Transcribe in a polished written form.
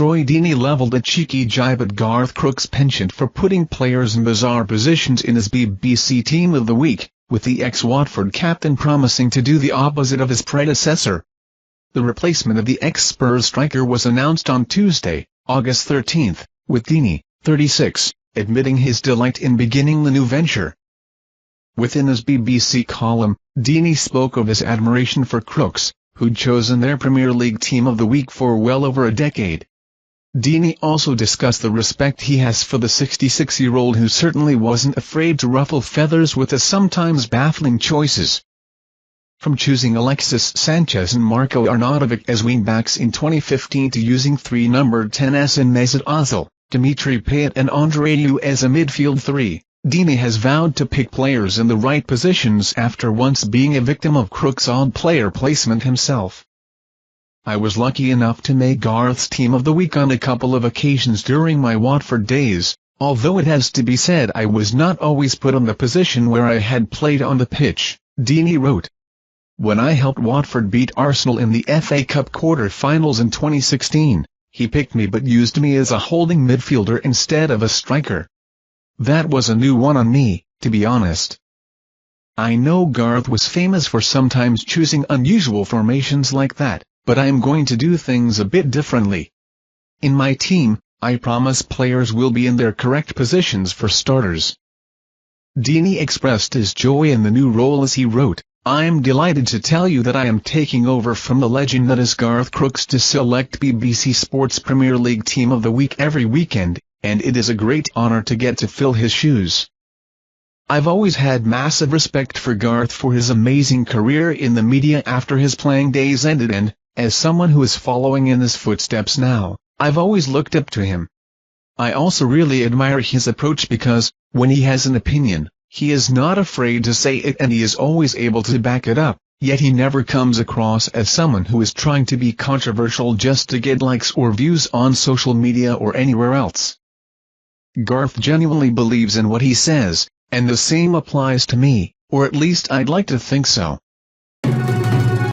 Troy Deeney leveled a cheeky jibe at Garth Crooks' penchant for putting players in bizarre positions in his BBC Team of the Week, with the ex-Watford captain promising to do the opposite of his predecessor. The replacement of the ex-Spurs striker was announced on Tuesday, August 13, with Deeney, 36, admitting his delight in beginning the new venture. Within his BBC column, Deeney spoke of his admiration for Crooks, who'd chosen their Premier League Team of the Week for well over a decade. Deeney also discussed the respect he has for the 66-year-old who certainly wasn't afraid to ruffle feathers with his sometimes baffling choices. From choosing Alexis Sanchez and Marko Arnautovic as wingbacks in 2015 to using three numbered 10s in Mesut Ozil, Dimitri Payet and Andre Ayew as a midfield three, Deeney has vowed to pick players in the right positions after once being a victim of Crooks' odd player placement himself. "I was lucky enough to make Garth's Team of the Week on a couple of occasions during my Watford days, although it has to be said I was not always put on the position where I had played on the pitch," Deeney wrote. "When I helped Watford beat Arsenal in the FA Cup quarter-finals in 2016, he picked me but used me as a holding midfielder instead of a striker. That was a new one on me, to be honest. I know Garth was famous for sometimes choosing unusual formations like that, but I am going to do things a bit differently. In my team, I promise players will be in their correct positions for starters." Deeney expressed his joy in the new role as he wrote, "I'm delighted to tell you that I am taking over from the legend that is Garth Crooks to select BBC Sports Premier League Team of the Week every weekend, and it is a great honor to get to fill his shoes. I've always had massive respect for Garth for his amazing career in the media after his playing days ended and, as someone who is following in his footsteps now, I've always looked up to him. I also really admire his approach because, when he has an opinion, he is not afraid to say it and he is always able to back it up, yet he never comes across as someone who is trying to be controversial just to get likes or views on social media or anywhere else. Garth genuinely believes in what he says, and the same applies to me, or at least I'd like to think so."